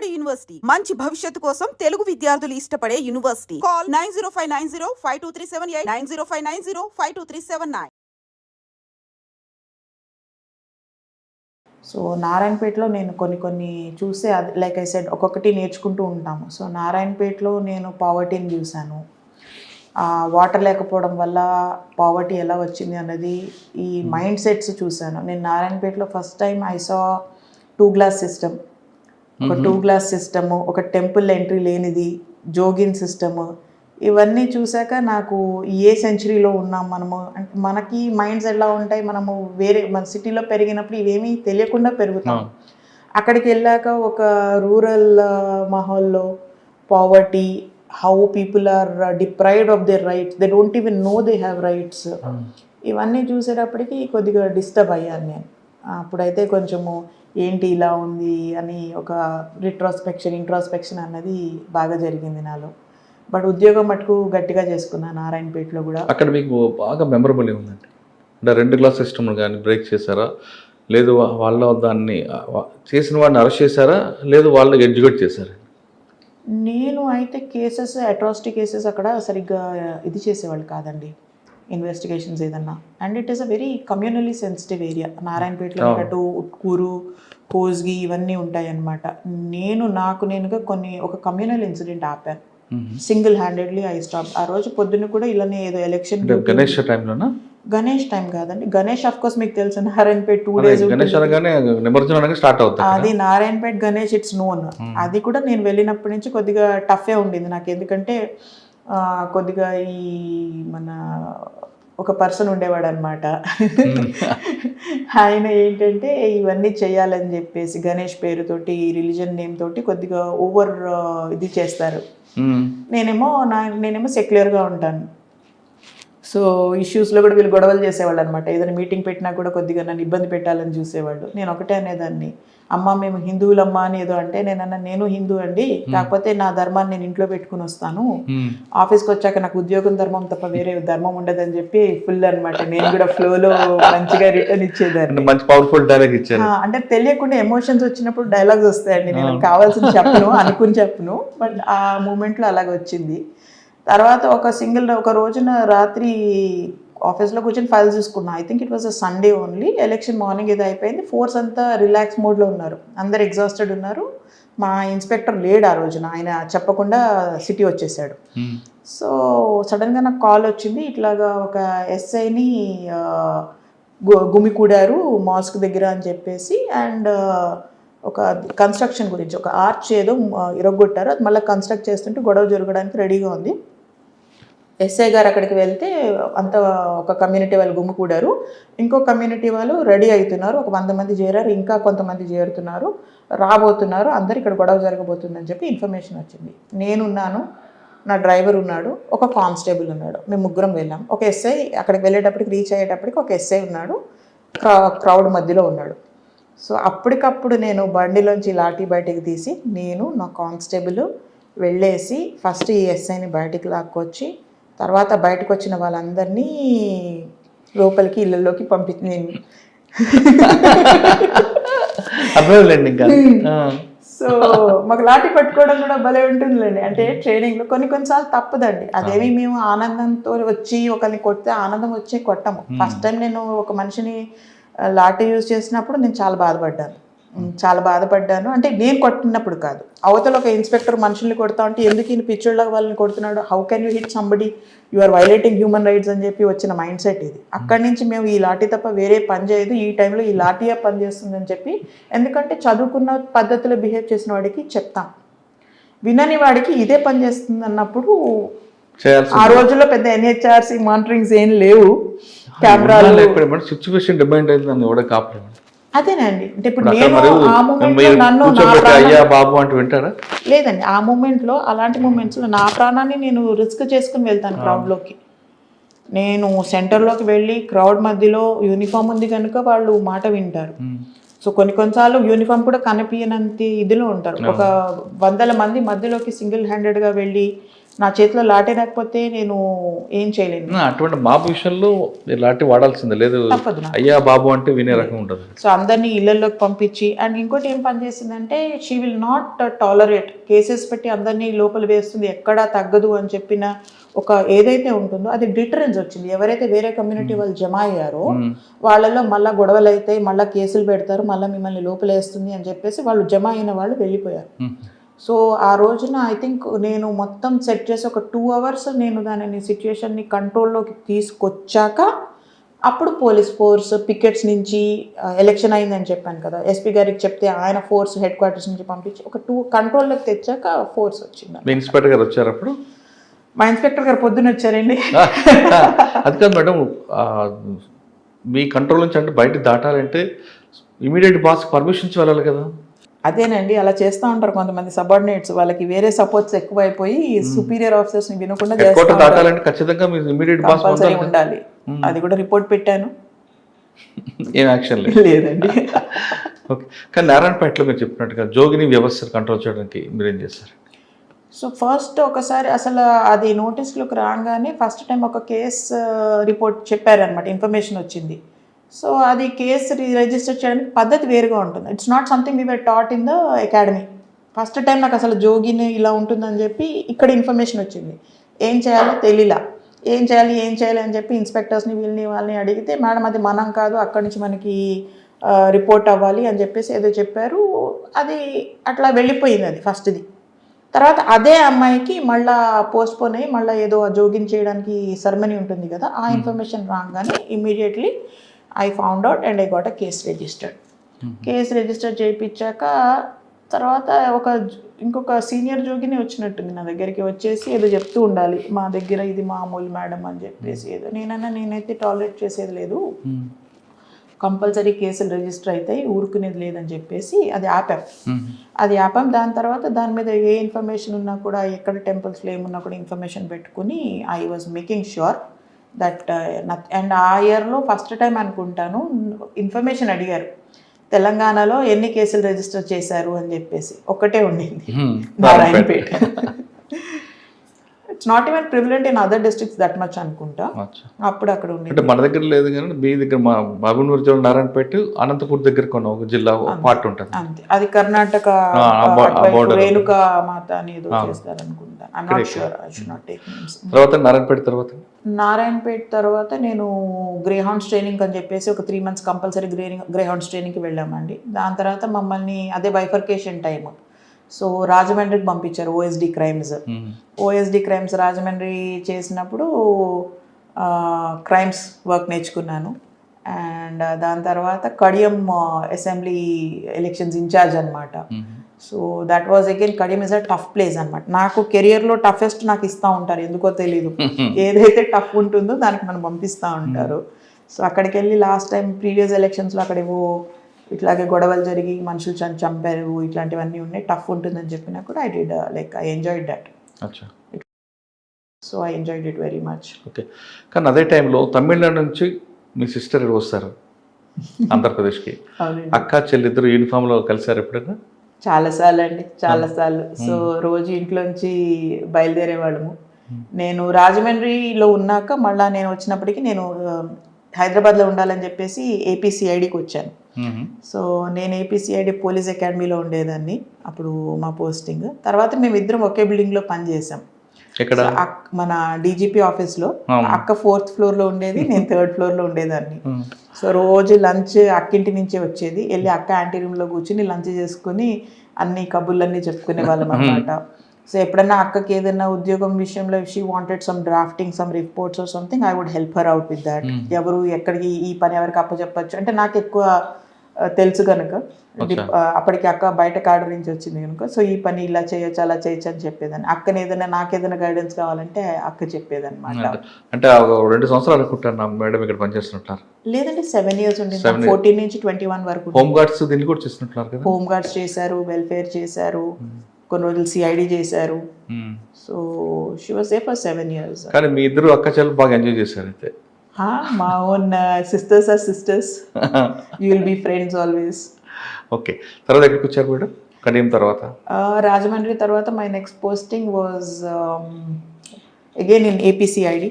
బాలబడి యూనివర్సిటీ మంచి భవిష్యత్తు కోసం తెలుగు విద్యార్థులు ఇష్టపడే యూనివర్సిటీ. కాల్ 9059052378 9059052379. సో నారాయణపేటలో నేను కొన్ని చూస్తే అది లైక్ ఐ సెడ్ ఒక్కొక్కటి నేర్చుకుంటూ ఉంటాము. సో నారాయణపేటలో నేను పావర్టీని చూశాను. వాటర్ లేకపోవడం వల్ల పావర్టీ ఎలా వచ్చింది అన్నది ఈ మైండ్ సెట్స్ చూశాను. నేను నారాయణపేటలో first time I saw 2 glass system, ఒక 2 glass సిస్టము, ఒక టెంపుల్ ఎంట్రీ లేనిది, జోగిన్ సిస్టము, ఇవన్నీ చూశాక నాకు ఏ సెంచరీలో ఉన్నాం మనము అంటే మనకి మైండ్స్ ఎలా ఉంటాయి, మనము వేరే మన సిటీలో పెరిగినప్పుడు ఇవేమీ తెలియకుండా పెరుగుతాం. అక్కడికి వెళ్ళాక ఒక రూరల్ మాహోల్లో poverty, how people are deprived of their rights, they don't even know they have rights, ఇవన్నీ చూసేటప్పటికి కొద్దిగా డిస్టర్బ్ అయ్యాను నేను. అప్పుడైతే కొంచెము ఏంటి ఇలా ఉంది అని ఒక ఇంట్రాస్పెక్షన్ అన్నది బాగా జరిగింది నాలో. బట్ ఉద్యోగం మటుకు గట్టిగా చేసుకున్నాను నారాయణపేటలో కూడా. అక్కడ మీకు బాగా మెమరబుల్ ఉందండి అంటే 2 glass సిస్టమ్ కానీ బ్రేక్ చేశారా, లేదు వాళ్ళ దాన్ని చేసిన వాడిని అరెస్ట్ చేశారా, లేదు వాళ్ళు ఎడ్యుకేట్ చేశారా? నేను అయితే కేసెస్, అట్రాసిటీ కేసెస్ అక్కడ సరిగ్గా ఇది చేసేవాళ్ళు కాదండి, ఇన్వెస్టిగేషన్స్ ఏదన్నా. And it is a very communally sensitive area. నారాయణపేటలో అటు ఉట్కూరు, కోస్గి ఇవన్నీ ఉంటాయి అన్నమాట. నేనుగా ఒక కమ్యూనల్ ఇన్సిడెంట్ ఆపాను. Single handedly I stop. ఆ రోజు పొద్దున్న కూడా ఇలానే ఏదో ఎలక్షన్, గణేష్ టైం కాదండి, గణేష్ ఆఫ్ కోర్స్ మీకు తెలుసు నారాయణపేట 2 days అది నారాయణపేట గణేష్ ఇట్స్ నోన్. అది కూడా నేను వెళ్ళినప్పటి నుంచి కొద్దిగా టఫే ఉండింది నాకు, ఎందుకంటే కొద్దిగా ఈ మన ఒక పర్సన్ ఉండేవాడు అనమాట. ఆయన ఏంటంటే ఇవన్నీ చేయాలని చెప్పేసి గణేష్ పేరుతోటి, రిలీజన్ నేమ్ తోటి కొద్దిగా ఓవర్ ఇది చేస్తారు. నేనేమో సెక్యులర్గా ఉంటాను. సో ఇష్యూస్లో కూడా వీళ్ళు గొడవలు చేసేవాళ్ళు అనమాట. ఏదైనా మీటింగ్ పెట్టినా కూడా కొద్దిగా నన్ను ఇబ్బంది పెట్టాలని చూసేవాళ్ళు. నేను ఒకటే అనేదాన్ని, అమ్మ మేము హిందువులమ్మా అని ఏదో అంటే నేను హిందూ అండి, కాకపోతే నా ధర్మాన్ని నేను ఇంట్లో పెట్టుకుని వస్తాను, ఆఫీస్కి వచ్చాక నాకు ఉద్యోగం ధర్మం తప్ప వేరే ధర్మం ఉండదని చెప్పి ఫుల్ అనమాట. నేను కూడా ఫ్లోలో మంచిగా రిటర్న్ ఇచ్చేదాన్ని. మంచి పవర్ఫుల్ డైలాగ్ ఇచ్చాను. అంటే తెలియకుండా ఎమోషన్స్ వచ్చినప్పుడు డైలాగ్స్ వస్తాయండి, నేను కావాల్సిన అనుకుని చెప్పను, బట్ ఆ మూమెంట్లో అలాగ వచ్చింది. తర్వాత ఒక రోజున రాత్రి ఆఫీస్లో కూర్చొని ఫైల్స్ చూసుకున్నా. I think it was a Sunday only. Election morning ఇది అయిపోయింది. ఫోర్స్ అంతా రిలాక్స్ మోడ్లో ఉన్నారు, అందరు ఎగ్జాస్టెడ్ ఉన్నారు. మా ఇన్స్పెక్టర్ లేడు ఆ రోజున, ఆయన చెప్పకుండా సిటీ వచ్చేసాడు. సో సడన్గా నాకు కాల్ వచ్చింది, ఇట్లాగా ఒక ఎస్ఐని గుమికూడారు మాస్క్ దగ్గర అని చెప్పేసి, అండ్ ఒక కన్స్ట్రక్షన్ గురించి ఒక ఆర్చ్ ఏదో ఇరగొట్టారు, అది మళ్ళీ కన్స్ట్రక్ట్ చేస్తుంటే గొడవ జరగడానికి రెడీగా ఉంది. ఎస్ఐ గారు అక్కడికి వెళ్తే అంత ఒక కమ్యూనిటీ వాళ్ళు గుమ్ముకూడారు, ఇంకో కమ్యూనిటీ వాళ్ళు రెడీ అవుతున్నారు, ఒక 100 మంది చేరారు, ఇంకా కొంతమంది చేరుతున్నారు, రాబోతున్నారు, అందరు ఇక్కడ గొడవ జరగబోతుందని చెప్పి ఇన్ఫర్మేషన్ వచ్చింది. నేనున్నాను, నా డ్రైవర్ ఉన్నాడు, ఒక కానిస్టేబుల్ ఉన్నాడు, మేము ముగ్గురం వెళ్ళాం. ఒక ఎస్ఐ అక్కడికి వెళ్ళేటప్పటికి రీచ్ అయ్యేటప్పటికి ఒక ఎస్ఐ ఉన్నాడు, క్రౌడ్ మధ్యలో ఉన్నాడు. సో అప్పటికప్పుడు నేను బండిలోంచి లాఠీ బయటికి తీసి నేను నా కానిస్టేబుల్ వెళ్ళేసి ఫస్ట్ ఈ ఎస్ఐని బయటికి లాక్కొచ్చి, తర్వాత బయటకు వచ్చిన వాళ్ళందరినీ లోపలికి ఇళ్ళల్లోకి పంపించింది. సో మాకు లాఠీ పట్టుకోవడం కూడా భలే ఉంటుందిలేండి. అంటే ట్రైనింగ్లో కొన్నిసార్లు తప్పదండి, అదేమి మేము ఆనందంతో వచ్చి ఒకరిని కొడితే ఆనందం వచ్చి కొట్టము. ఫస్ట్ టైం నేను ఒక మనిషిని లాఠీ యూజ్ చేసినప్పుడు నేను చాలా బాధపడ్డాను. అంటే నేను కొట్టినప్పుడు కాదు, అవతల ఒక ఇన్స్పెక్టర్ మనుషుల్ని కొడతా ఉంటే ఎందుకు ఈయన పిచ్చోళ్ళ వాళ్ళని కొడుతున్నాడు, how can you hit somebody, you are violating human rights అని చెప్పి వచ్చిన మైండ్ సెట్ ఇది. అక్కడి నుంచి మేము ఈ లాఠీ తప్ప వేరే పని చేయదు, ఈ టైంలో ఈ లాఠీయే పని చేస్తుందని చెప్పి, ఎందుకంటే చదువుకున్న పద్ధతిలో బిహేవ్ చేసిన వాడికి చెప్తాం, వినని వాడికి ఇదే పని చేస్తుంది అన్నప్పుడు. ఆ రోజుల్లో పెద్ద ఎన్హెచ్ఆర్సీ మానిటరింగ్స్ ఏం లేవు, కెమెరాలు. అదేనండి, అంటే ఇప్పుడు నేను ఆ మూమెంట్లో లేదండి, ఆ మూమెంట్లో అలాంటి మూమెంట్స్లో నా ప్రాణాన్ని నేను రిస్క్ చేసుకుని వెళ్తాను క్రౌడ్లోకి. నేను సెంటర్లోకి వెళ్ళి క్రౌడ్ మధ్యలో యూనిఫామ్ ఉంది కనుక వాళ్ళు మాట వింటారు. సో కొన్నిసార్లు యూనిఫామ్ కూడా కనిపించనంత ఇదిలో ఉంటారు. ఒక 100 మంది మధ్యలోకి సింగిల్ హ్యాండెడ్గా వెళ్ళి నా చేతిలో లాటే లేకపోతే నేను ఏం చేయలేను. అటువంటి బాబు విషయంలో ఇలాంటి వాడాల్సిందే, లేదు తప్పదు నాకు. అయ్యా బాబు అంటే వినే రకం ఉంటుంది. సో అందరినీ ఇళ్లలోకి పంపించి, అండ్ ఇంకోటి ఏం పని చేసిందంటే she will not tolerate cases పెట్టి అందరినీ లోపల వేస్తుంది, ఎక్కడా తగ్గదు అని చెప్పిన ఒక ఏదైతే ఉంటుందో అది డిటరెన్స్ వచ్చింది. ఎవరైతే వేరే కమ్యూనిటీ వాళ్ళు జమ అయ్యారో వాళ్ళలో మళ్ళీ గొడవలు అయితే మళ్ళీ కేసులు పెడతారు, మళ్ళీ మిమ్మల్ని లోపలేస్తుంది అని చెప్పేసి వాళ్ళు జమ అయిన వాళ్ళు వెళ్ళిపోయారు. సో ఆ రోజున ఐ థింక్ నేను మొత్తం సెట్ చేసి ఒక 2 hours నేను దానిని సిచ్యుయేషన్ని కంట్రోల్లోకి తీసుకొచ్చాక అప్పుడు పోలీస్ ఫోర్స్ పికెట్స్ నుంచి ఎలక్షన్ అయిందని చెప్పాను కదా, ఎస్పీ గారికి చెప్తే ఆయన ఫోర్స్ హెడ్ క్వార్టర్స్ నుంచి పంపించి ఒక 2 కంట్రోల్లోకి తెచ్చాక ఫోర్స్ వచ్చింది. మీ ఇన్స్పెక్టర్ గారు వచ్చారు అప్పుడు? మా ఇన్స్పెక్టర్ గారు పొద్దున్న వచ్చారండి. అది కాదు మేడం, మీ కంట్రోల్ నుంచి అంటే బయట దాటాలంటే ఇమీడియట్ బాస్ పర్మిషన్స్ వెళ్ళాలి కదా? అదేనండి, అలా చేస్తూ ఉంటారు కొంతమంది సబార్డినేట్స్, వాళ్ళకి వేరే సపోర్ట్స్ ఎక్కువైపోయి సుపీరియర్ ఆఫీసర్స్ ని వినకుండా దాటాలంటే ఖచ్చితంగా మీరు ఇమీడియట్ బాస్ ఉండాలి. అది కూడా రిపోర్ట్ పెట్టాను, ఏం యాక్షన్ లేదండి. ఓకే, కానీ నారాయణపేటలో మీరు చెప్పినట్టుగా జోగిని వ్యవస్థ కంట్రోల్ చేయడానికి మీరు ఏం చేస్తారు? సో ఫస్ట్ ఒకసారి అసలు అది నోటీస్లోకి రాగానే ఫస్ట్ టైం ఒక కేసు రిపోర్ట్ చెప్పారనమాట, ఇన్ఫర్మేషన్ వచ్చింది. సో అది కేసు రిజిస్టర్ చేయడానికి పద్ధతి వేరుగా ఉంటుంది. It's not something we were taught in the academy. First time నాకు అసలు జోగిని ఇలా ఉంటుందని చెప్పి ఇక్కడ ఇన్ఫర్మేషన్ వచ్చింది. ఏం చేయాలో తెలియలా, ఏం చేయాలి అని చెప్పి ఇన్స్పెక్టర్స్ని వీళ్ళని వాళ్ళని అడిగితే మేడం అది మనం కాదు, అక్కడి నుంచి మనకి రిపోర్ట్ అవ్వాలి అని చెప్పేసి ఏదో చెప్పారు. అది అట్లా వెళ్ళిపోయింది అది ఫస్ట్ది. తర్వాత అదే అమ్మాయికి మళ్ళీ పోస్ట్పోన్ అయ్యి మళ్ళీ ఏదో జోగిన్ చేయడానికి సెరమనీ ఉంటుంది కదా, ఆ ఇన్ఫర్మేషన్ రాగానే immediately I found out and I got a case registered. Case register చేయించాక తర్వాత ఇంకొక సీనియర్ జోగిని వచ్చినట్టుంది నా దగ్గరికి, వచ్చేసి ఏదో చెప్తూ ఉండాలి, మా దగ్గర ఇది మామూలు మేడం అని చెప్పేసి ఏదో. నేనైతే టాలరేట్ చేసేది లేదు, కంపల్సరీ కేసులు రిజిస్టర్ అవుతాయి, ఊరుకునేది లేదని చెప్పేసి అది ఆపాం. దాని తర్వాత దాని మీద ఏ ఇన్ఫర్మేషన్ ఉన్నా కూడా, ఎక్కడ టెంపుల్స్లో ఏమున్నా కూడా ఇన్ఫర్మేషన్ పెట్టుకుని I was making sure that and ఆ ఇయర్లో ఫస్ట్ టైం అనుకుంటాను ఇన్ఫర్మేషన్ అడిగారు, తెలంగాణలో ఎన్ని కేసులు రిజిస్టర్ చేశారు అని చెప్పేసి. ఒక్కటే ఉండింది, Narayanpet. It's not even prevalent in other districts that much అనుకుంటా, అప్పుడు అక్కడ ఉంది. అంటే మన దగ్గర లేదు కానీ మీ దగ్గర మా మహబూబ్నగర్ జిల్లా నారాయణపేట, అనంతపూర్ దగ్గర కొన్ని ఒక జిల్లా పార్ట్ ఉంటుంది అంతే. అది కర్ణాటక రేణుకా మాత అని ఏదో చేస్తారు అనుకుంటా. I am not sure, I should not take names. తర్వాత నారాయణపేట తర్వాత నేను గ్రేహౌండ్స్ ట్రైనింగ్ అని చెప్పేసి ఒక 3 months కంపల్సరీ గ్రేహౌండ్స్ ట్రైనింగ్కి వెళ్ళామండి. దాని తర్వాత మమ్మల్ని అదే బైఫర్కేషన్ టైం, సో రాజమండ్రికి పంపించారు ఓఎస్డి క్రైమ్స్. రాజమండ్రి చేసినప్పుడు క్రైమ్స్ వర్క్ నేర్చుకున్నాను. అండ్ దాని తర్వాత కడియం అసెంబ్లీ ఎలక్షన్స్ ఇన్ఛార్జ్ అనమాట. So that was again, Kadiyam is a tough place అనమాట. నాకు కెరియర్లో టఫెస్ట్ నాకు ఇస్తూ ఉంటారు, ఎందుకో తెలీదు. ఏదైతే టఫ్ ఉంటుందో దానికి మనం పంపిస్తూ ఉంటారు. సో అక్కడికి వెళ్ళి లాస్ట్ టైం ప్రీవియస్ ఎలక్షన్స్లో అక్కడ ఏవో ఇట్లాగే గొడవలు జరిగి మనుషులు చంపారు, ఇట్లాంటివన్నీ ఉన్నాయి, టఫ్ ఉంటుందని చెప్పినా కూడా I did like I enjoyed that. So I enjoyed it very much. Okay, కానీ అదే టైంలో తమిళనాడు నుంచి మీ సిస్టర్ వస్తారు ఆంధ్రప్రదేశ్కి, అక్క చెల్లిద్దరు యూనిఫామ్లో కలిసారు ఎప్పుడైనా? చాలాసార్లు. సో రోజు ఇంట్లోంచి బయలుదేరేవాళ్ళము. నేను రాజమండ్రిలో ఉన్నాక మళ్ళీ నేను వచ్చినప్పటికీ నేను హైదరాబాద్లో ఉండాలని చెప్పేసి ఏపీసీఐడికి వచ్చాను. సో నేను ఏపీసీఐడి పోలీస్ అకాడమీలో ఉండేదాన్ని అప్పుడు మా పోస్టింగ్. తర్వాత మేమిద్దరం ఒకే బిల్డింగ్లో పనిచేసాం. మన డీజీపీ ఆఫీస్లో. అక్క 4th floor లో ఉండేది, నేను 3rd floor లో ఉండేదాన్ని. సో రోజు లంచ్ అక్కింటి నుంచే వచ్చేది, వెళ్ళి అక్క యాంటీ రూమ్లో కూర్చుని లంచ్ చేసుకుని అన్ని కబుర్లన్నీ చెప్పుకునే వాళ్ళం అనమాట. సో ఎప్పుడన్నా అక్కకి ఏదైనా ఉద్యోగం విషయంలో she wanted some drafting some reports or something, I would help her out with that. ఎవరు ఎక్కడికి ఈ పని ఎవరికి అప్పచెప్పచ్చు అంటే నాకు ఎక్కువ తెలుసు కనుక, అప్పటికి అక్క బయట ఆర్డర్ నుంచి వచ్చింది కనుక, సో ఈ పని ఇలా చేయొచ్చు అలా చేయొచ్చు అని చెప్పేదాన్ని. అక్కని ఏదైనా నాకేదైనా గైడెన్స్ కావాలంటే అక్క చెప్పేదన్నమాట. అంటే 2 సంవత్సరాలు అనుకుంటాను మేడం ఇక్కడ పనిచేస్తున్నారు? లేదండి, 7 years ఉండింది, 14 నుంచి 21 వరకు. హోమ్ గార్డ్స్ దీన్ని కూడా చేస్తున్నారు కదా? హోమ్ గార్డ్స్ చేశారు, వెల్ఫేర్ చేశారు, కొన్ని రోజులు సిఐడి చేశారు. So she was there for 7 years. కానీ మీ ఇద్దరు అక్క చెల్లెలు బాగా ఎంజాయ్ చేశారు అయితే? మా own sisters are sisters, you will be friends always. Okay, తర్వాత ఎక్కడికి వచ్చారు మేడం? కడియం తర్వాత రాజమండ్రి తర్వాత my next posting was again in APCID.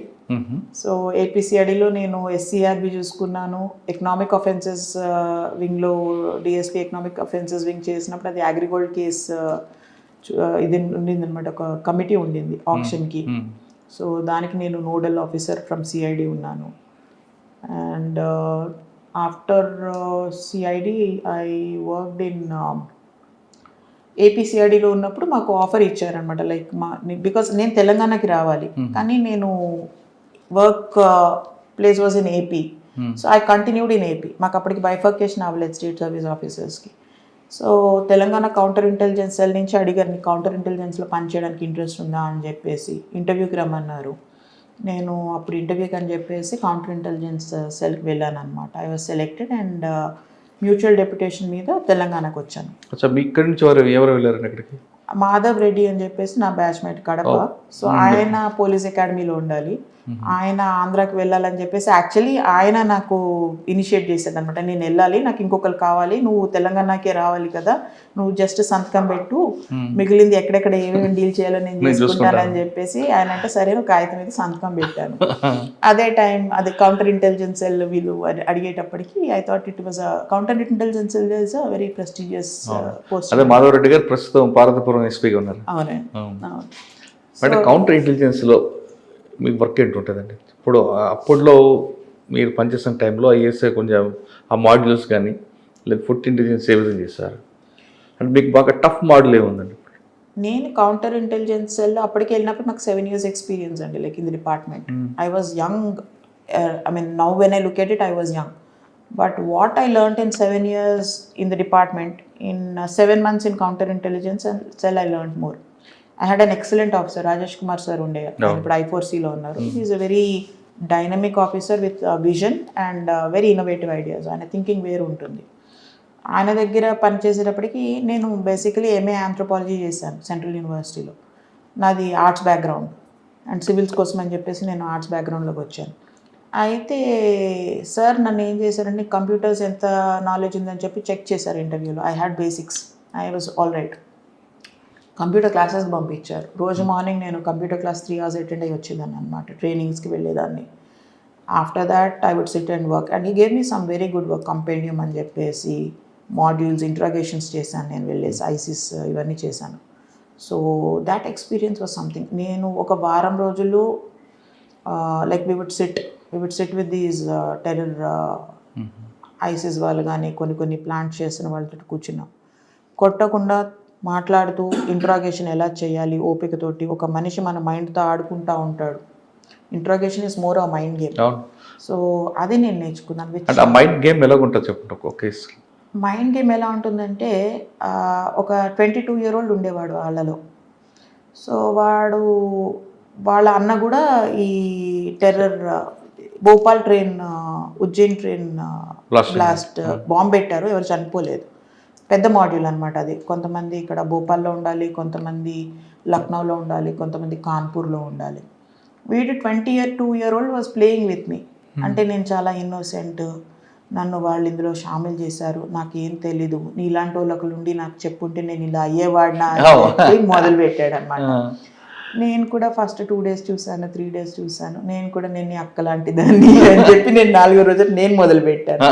So ఏపీసీఐడిలో నేను ఎస్సీఆర్బి చూసుకున్నాను. ఎకనామిక్ అఫెన్సెస్ వింగ్లో డిఎస్పీ ఎకనామిక్ అఫెన్సెస్ వింగ్ చేసినప్పుడు అది అగ్రిగోల్డ్ కేస్ ఇది ఉండింది అనమాట, ఒక కమిటీ ఉండింది ఆప్షన్కి. సో దానికి నేను నోడల్ ఆఫీసర్ ఫ్రమ్ సిఐడి ఉన్నాను. And after CID I worked in ఏపీసీఐడిలో ఉన్నప్పుడు మాకు ఆఫర్ ఇచ్చారనమాట, లైక్ బికాస్ నేను తెలంగాణకి రావాలి కానీ నేను work place was in AP. So I continued in AP. మాకు అప్పటికి బైఫర్కేషన్ అవ్వలేదు స్టేట్ సర్వీస్ ఆఫీసర్స్కి. So Telangana counter intelligence cell నుంచి అడిగారు, నీకు కౌంటర్ ఇంటెలిజెన్స్లో పనిచేయడానికి ఇంట్రెస్ట్ ఉందా అని చెప్పేసి ఇంటర్వ్యూకి రమ్మన్నారు. నేను అప్పుడు ఇంటర్వ్యూకి అని చెప్పేసి కౌంటర్ ఇంటెలిజెన్స్ సెల్కి వెళ్ళాను అనమాట. I was selected and mutual deputation మీద తెలంగాణకి వచ్చాను. అచ్చా, మీ ఇక్కడి నుంచి ఎవరు వెళ్ళారండి అక్కడికి? మాధవ్ రెడ్డి అని చెప్పేసి నా బ్యాచ్మేట్ కడప. సో ఆయన పోలీస్ అకాడమీలో ఉండాలి, ఆయన ఆంధ్రాకి వెళ్ళాలని చెప్పేసి యాక్చువల్లీ ఆయన నాకు ఇనిషియేట్ చేసేది అనమాట. నేను వెళ్ళాలి, నాకు ఇంకొకరు కావాలి, నువ్వు తెలంగాణకే రావాలి కదా, నువ్వు జస్ట్ సంతకం పెట్టు, మిగిలింది ఎక్కడెక్కడ ఏమేమి డీల్ చేయాలో నేను చేసుకుంటానని చెప్పేసి ఆయన అంటే సరే నువ్వు కాగితం మీద సంతకం పెట్టాను. అదే టైం అది కౌంటర్ ఇంటెలిజెన్స్ సెల్ వీళ్ళు అడిగేటప్పటికి I thought it was counter intelligence cell is a very prestigious post. అదే మాధవ్ రెడ్డి గారు ప్రస్తుతం పార్వతీపురం ఎస్పీగా ఉన్నారు. అవునండి. అంటే కౌంటర్ ఇంటెలిజెన్స్లో మీ వర్క్ ఏంటి ఉంటుందండి? ఇప్పుడు అప్పట్లో మీరు పనిచేసిన టైంలో ఐఎస్ఐ కొంచెం ఆ మాడ్యూల్స్ కానీ లేదా ఫుడ్ ఇంటెలిజెన్స్ ఏ విధంగా చేస్తారు? అంటే మీకు బాగా టఫ్ మోడల్ ఏముందండి? నేను కౌంటర్ ఇంటెలిజెన్స్ సెల్ అప్పటికి వెళ్ళినప్పుడు నాకు 7 years ఎక్స్పీరియన్స్ అండి, like in the department. I was young, I mean now when I look at it I was young, but what I learned in 7 years in the department, in 7 months in counter intelligence and cell I learned more. I had an excellent officer, Rajesh Kumar sir unde, ఇప్పుడు I4Cలో ఉన్నారు. He is a very dynamic officer with vision and very innovative ideas. ఆయన thinking వేరు ఉంటుంది. ఆయన దగ్గర పనిచేసేటప్పటికి నేను basically MA anthropology చేశాను central యూనివర్సిటీలో. నాది ఆర్ట్స్ బ్యాక్గ్రౌండ్ అండ్ సివిల్స్ కోసం అని చెప్పేసి నేను ఆర్ట్స్ బ్యాక్గ్రౌండ్లోకి వచ్చాను. అయితే సార్ నన్ను ఏం చేశారంటే కంప్యూటర్స్ ఎంత నాలెడ్జ్ ఉందని చెప్పి చెక్ చేశారు ఇంటర్వ్యూలో. I had basics, I was all right. Computer క్లాసెస్కి పంపించారు. రోజు మార్నింగ్ నేను కంప్యూటర్ క్లాస్ 3 hours అటెండ్ అయ్యి వచ్చేదాన్ని అనమాట, ట్రైనింగ్స్కి వెళ్ళేదాన్ని. After that I would sit and work and he gave me some very good work, compendium అని చెప్పేసి మాడ్యూల్స్ ఇంట్రాగేషన్స్ చేశాను నేను వెళ్ళేసి, ఐసిస్ ఇవన్నీ చేశాను. So that experience was something. నేను ఒక వారం రోజులు like we would sit with these terror ISIS వాళ్ళు కానీ కొన్ని ప్లాంట్ చేసిన వాళ్ళతో కూర్చున్నాం, కొట్టకుండా మాట్లాడుతూ ఇంట్రాగేషన్ ఎలా చేయాలి ఓపికతోటి. ఒక మనిషి మన మైండ్తో ఆడుకుంటూ ఉంటాడు. ఇంట్రాగేషన్ ఇస్ మోర్ ఆ మైండ్ గేమ్. సో అది నేను నేర్చుకున్నాను. మైండ్ గేమ్ ఎలా ఉంటుంది చెప్పండి ఒక కేసు. మైండ్ గేమ్ ఎలా ఉంటుందంటే ఒక 22-year-old ఉండేవాడు వాళ్ళలో. సో వాళ్ళ అన్న కూడా ఈ terror Bhopal train Ujjain train blast bomb పెట్టారు, ఎవరు చనిపోలేదు. పెద్ద మాడ్యూల్ అనమాట అది. కొంతమంది ఇక్కడ భోపాల్లో ఉండాలి, కొంతమంది లక్నోలో ఉండాలి, కొంతమంది కాన్పూర్లో ఉండాలి. వీడు 22-year-old was playing with me. అంటే నేను చాలా ఇన్నోసెంట్, నన్ను వాళ్ళు ఇందులో షామిల్ చేశారు, నాకేం తెలీదు, నీ ఇలాంటి వాళ్ళకి నుండి నాకు చెప్పుంటే నేను ఇలా అయ్యేవాడినా అని మొదలు పెట్టాడు అనమాట. నేను కూడా ఫస్ట్ 2 days చూశాను, 3 days చూశాను, నేను కూడా నేను అక్క లాంటి దాన్ని అని చెప్పి నేను 4వ రోజు నేను మొదలు పెట్టాను.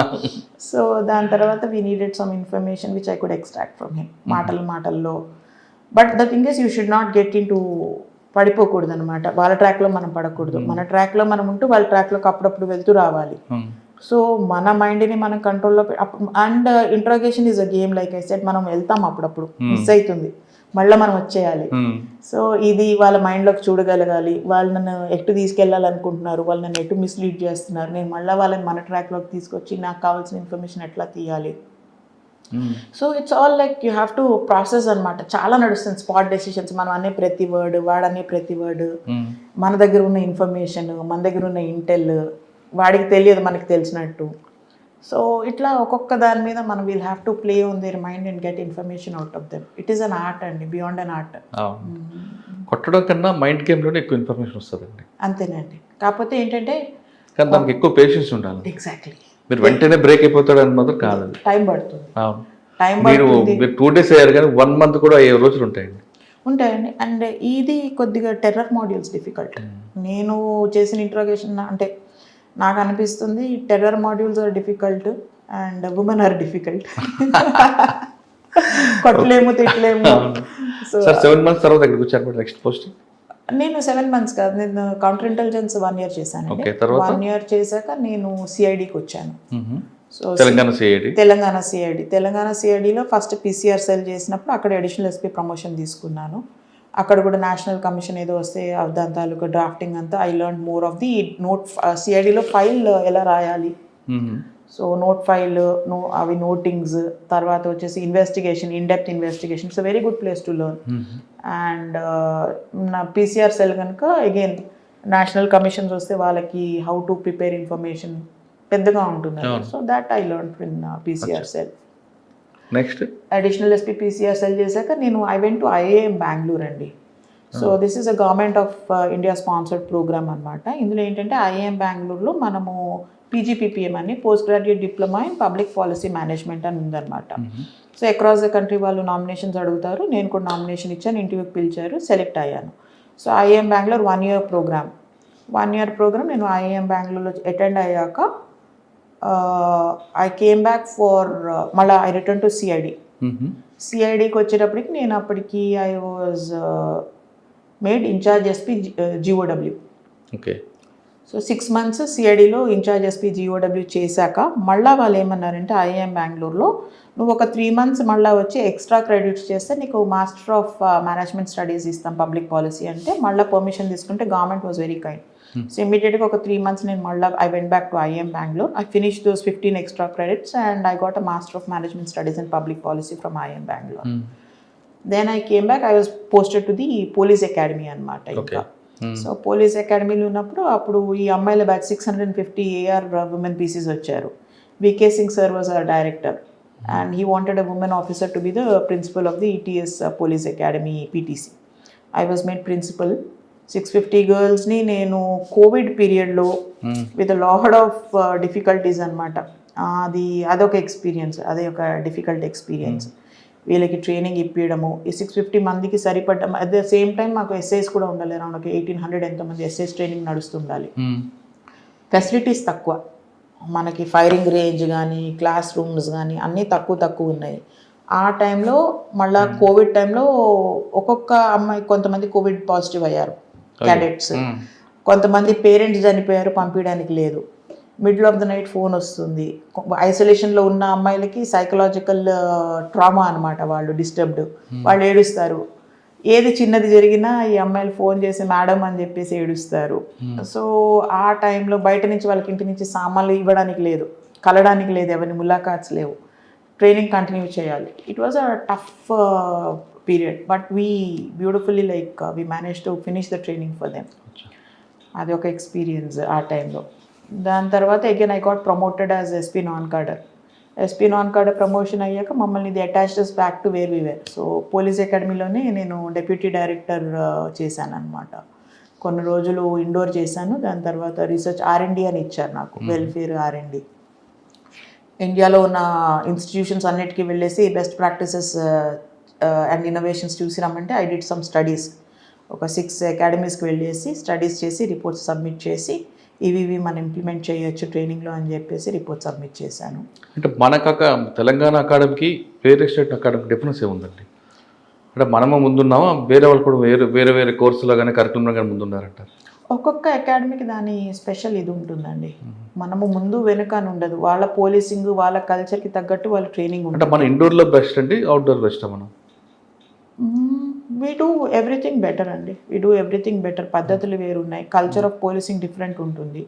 సో దాని తర్వాత we needed some information which I could extract from him మాటల్లో. But the thing is you should not get into పడిపోకూడదు అనమాట. వాళ్ళ ట్రాక్లో మనం పడకూడదు, మన ట్రాక్లో మనం ఉంటూ వాళ్ళ ట్రాక్లోకి అప్పుడప్పుడు వెళ్తూ రావాలి. సో మన మైండ్ని మనం కంట్రోల్లో and interrogation is a game, like I said. మనం వెళ్తాం అప్పుడప్పుడు, మిస్ అవుతుంది, మళ్ళీ మనం వచ్చేయాలి. సో ఇది వాళ్ళ మైండ్లోకి చూడగలగాలి. వాళ్ళు నన్ను ఎటు తీసుకెళ్ళాలనుకుంటున్నారు, వాళ్ళు నన్ను ఎటు మిస్లీడ్ చేస్తున్నారు, నేను మళ్ళీ వాళ్ళని మన ట్రాక్లోకి తీసుకొచ్చి నాకు కావాల్సిన ఇన్ఫర్మేషన్ ఎట్లా తీయాలి. So it's all like you have to process అనమాట. చాలా నడుస్తుంది స్పాట్ డెసిషన్స్. మనం అనే ప్రతి వర్డ్, వాడనే ప్రతి వర్డ్, మన దగ్గర ఉన్న ఇన్ఫర్మేషన్, మన దగ్గర ఉన్న ఇంటెల్ వాడికి తెలియదు మనకి తెలిసినట్టు. సో ఇట్లా ఒక్కొక్క దాని మీద మనం will have to play on their mind and get information out of them. It is an art అండి, బియాండ్ అన్ ఆర్ట్. కొట్టడం కన్నా మైండ్ గేమ్లోనే ఎక్కువ ఇన్ఫర్మేషన్ వస్తుందండి. అంతేనండి. కాకపోతే ఏంటంటే కానీ దానికి ఎక్కువ పేషెన్స్ ఉండాలి. ఎగ్జాక్ట్లీ. మీరు వెంటనే బ్రేక్ అయిపోతాడు అని మాత్రం కాదు, టైం పడుతుంది. టైం మీరు పడుతుంది. మీరు 2 days అయ్యారు కానీ 1 month కూడా అయ్యే రోజులు ఉంటాయండి. ఉంటాయండి. అండ్ ఇది కొద్దిగా టెర్రర్ మాడ్యూల్స్ డిఫికల్ట్. నేను చేసిన ఇంట్రోగేషన్ అంటే నాకు అనిపిస్తుంది terror modules are difficult and women are difficult. కొట్టలేము, తిట్టలేము. సో సార్ 7 months తర్వాత ఎక్కడికి వచ్చారు నెక్స్ట్ పోస్ట్? నేను 7 months కాదు, నేను కౌంటర్ ఇంటెలిజెన్స్ 1 year చేశాను. Okay, తర్వాత? 1 year చేశాక నేను సిఐడికి వచ్చాను. So Telangana CID. తెలంగాణ సిఐడిలో ఫస్ట్ PCR సెల్ చేసినప్పుడు అక్కడ అడిషనల్ ఎస్పీ ప్రమోషన్ తీసుకున్నాను. అక్కడ కూడా నేషనల్ కమిషన్ ఏదో వస్తే దాని తాలూకా డ్రాఫ్టింగ్ అంతా I learn more of the note. సిఐడిలో ఫైల్ ఎలా రాయాలి, సో నోట్ ఫైల్, అవి నోటింగ్స్, తర్వాత వచ్చేసి investigation, in depth investigation. It's very good place to learn. And నా PCR సెల్ కనుక అగైన్ నేషనల్ కమిషన్స్ వస్తే వాళ్ళకి హౌ టు ప్రిపేర్ ఇన్ఫర్మేషన్ పెద్దగా ఉంటుంది. So that I learn in PCR cell. Next additional SP PCR cell చేశాక నేను I went to IIM Bengaluru అండి. So this is a government of India sponsored programme అనమాట. ఇందులో ఏంటంటే IIM బెంగళూరులో మనము PGPPM అని post graduate diploma in public policy management అని ఉందన్నమాట. సో అక్రాస్ ద కంట్రీ వాళ్ళు నామినేషన్స్ అడుగుతారు. నేను కూడా నామినేషన్ ఇచ్చాను, ఇంటర్వ్యూకి పిలిచారు, సెలెక్ట్ అయ్యాను. So IIM Bengaluru 1 year programme. 1 year programme నేను IIM బెంగళూరులో అటెండ్ అయ్యాక ఐ కేమ్ బ్యాక్ ఫర్ మళ్ళీ ఐ రిటర్న్ టు సిఐడికి వచ్చేటప్పటికి నేను అప్పటికి I was made incharge SP GOW. Okay. So 6 months సిఐడిలో ఇన్ఛార్జ్ ఎస్పీ GOW చేశాక మళ్ళీ వాళ్ళు ఏమన్నారంటే IIM బెంగళూరులో నువ్వు ఒక 3 months మళ్ళీ వచ్చి ఎక్స్ట్రా క్రెడిట్స్ చేస్తే నీకు మాస్టర్ ఆఫ్ మేనేజ్మెంట్ స్టడీస్ ఇస్తాం పబ్లిక్ పాలసీ అంటే మళ్ళీ పర్మిషన్ తీసుకుంటే government was very kind. So ఇమీడియట్గా ఒక 3 months నేను మళ్ళీ I went back to IIM Bengaluru. I finish those 15 extra credits and I got a master of management studies in public policy from IIM Bangalore. Then I came back, I was posted to the police academy అనమాట. ఇంకా so police అకాడమీలో ఉన్నప్పుడు అప్పుడు ఈ అమ్మాయిల batch 650 AR women PCs వచ్చారు. VK Singh sir was our director and he wanted a woman officer to be the principal of the ETS police academy PTC. I was made principal. 650 girls-ని నేను Covid పీరియడ్లో with lot of difficulties అనమాట. అదొక experience, అదే ఒక difficult experience. వీళ్ళకి training ఇప్పించడము, ఈ 650 మందికి సరిపడ్డం. At the same time మాకు ఎస్ఐస్ కూడా ఉండాలి, అరౌండ్ ఒక 1800 ఎంతమంది ఎస్ఐస్ ట్రైనింగ్ నడుస్తుండాలి. ఫెసిలిటీస్ తక్కువ మనకి, ఫైరింగ్ రేంజ్ కానీ క్లాస్ రూమ్స్ కానీ అన్నీ తక్కువ ఉన్నాయి. ఆ టైంలో మళ్ళీ కోవిడ్ టైంలో ఒక్కొక్క అమ్మాయి, కొంతమంది కోవిడ్ పాజిటివ్ అయ్యారు క్యాడెట్స్, కొంతమంది పేరెంట్స్ చనిపోయారు, పంపించడానికి లేదు. Middle of the night phone వస్తుంది. ఐసోలేషన్లో ఉన్న అమ్మాయిలకి సైకలాజికల్ ట్రామా అనమాట, వాళ్ళు డిస్టర్బ్డ్, వాళ్ళు ఏడుస్తారు. ఏది చిన్నది జరిగినా ఈ అమ్మాయిలు ఫోన్ చేసి మేడం అని చెప్పేసి ఏడుస్తారు. సో ఆ టైంలో బయట నుంచి వాళ్ళకి ఇంటి నుంచి సామాన్లు ఇవ్వడానికి లేదు, కలడానికి లేదు, ఎవరిని ములాఖాట్స్ లేవు, ట్రైనింగ్ కంటిన్యూ చేయాలి. It was a tough period but we beautifully we manage to finish the training for them. అది ఒక ఎక్స్పీరియన్స్ ఆ టైంలో. దాని తర్వాత again I got promoted as SP non cadre promotion అయ్యాక మమ్మల్ని ఇది attached back to where we were. So police అకాడమీలోనే నేను డెప్యూటీ డైరెక్టర్ చేశాను అనమాట. కొన్ని రోజులు ఇండోర్ చేశాను. దాని తర్వాత రీసెర్చ్ R&D అని ఇచ్చారు నాకు, వెల్ఫేర్ R&D. ఇండియాలో ఉన్న ఇన్స్టిట్యూషన్స్ అన్నిటికీ వెళ్ళేసి బెస్ట్ ప్రాక్టీసెస్ అండ్ ఇన్నోవేషన్స్ చూసి రమ్మంటే ఐ డిడ్ సమ్ స్టడీస్. ఒక 6 అకాడమీస్కి వెళ్ళేసి స్టడీస్ చేసి రిపోర్ట్స్ సబ్మిట్ చేసి ఇవి మనం ఇంప్లిమెంట్ చేయొచ్చు ట్రైనింగ్లో అని చెప్పేసి రిపోర్ట్ సబ్మిట్ చేశాను. అంటే మన తెలంగాణ అకాడమీకి వేరే స్టేట్ అకాడమీకి డిఫరెన్స్ ఏముందండి? అంటే మనము ముందున్నామా, వేరే వాళ్ళు కూడా వేరే కోర్సులో కానీ కరికులంలో కానీ ముందున్నారంటారు? ఒక్కొక్క అకాడమీకి దాని స్పెషల్ ఇది ఉంటుందండి. మనము ముందు వెనుక అని ఉండదు, వాళ్ళ పోలీసింగ్ వాళ్ళ కల్చర్కి తగ్గట్టు వాళ్ళ ట్రైనింగ్ ఉంటుంది. అంటే మన ఇండోర్లో బెస్ట్ అండి, అవుట్డోర్ బెస్ట్ మనం? వీ డూ ఎవ్రీథింగ్ బెటర్ అండి, వీ డూ ఎవ్రీథింగ్ బెటర్. పద్ధతులు వేరు ఉన్నాయి, కల్చర్ ఆఫ్ పోలీసింగ్ డిఫరెంట్ ఉంటుంది.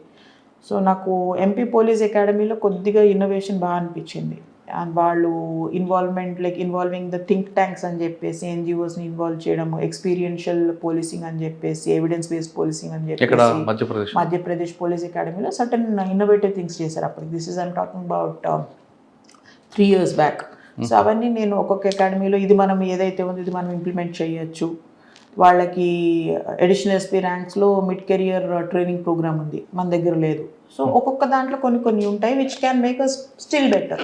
సో నాకు MP పోలీస్ అకాడమీలో కొద్దిగా ఇన్నోవేషన్ బాగా అనిపించింది. అండ్ వాళ్ళు ఇన్వాల్వింగ్ ద థింక్ ట్యాంక్స్ అని చెప్పేసి, NGOస్ని ఇన్వాల్వ్ చేయడము, ఎక్స్పీరియన్షియల్ పోలీసింగ్ అని చెప్పేసి, ఎవిడెన్స్ బేస్డ్ పోలీసింగ్ అని చెప్పేసి మధ్యప్రదేశ్ పోలీస్ అకాడమీలో సర్టన్ ఇన్నోవేటివ్ థింగ్స్ చేశారు అప్పటికి. This is I'm talking about 3 years back. So అవన్నీ నేను ఒక్కొక్క అకాడమీలో ఇది మనం ఏదైతే ఉందో ఇది మనం ఇంప్లిమెంట్ చేయొచ్చు. వాళ్ళకి అడిషనల్ SP ర్యాంక్స్లో మిడ్ కెరియర్ ట్రైనింగ్ ప్రోగ్రామ్ ఉంది, మన దగ్గర లేదు. సో ఒక్కొక్క దాంట్లో కొన్ని ఉంటాయి which can make us still better.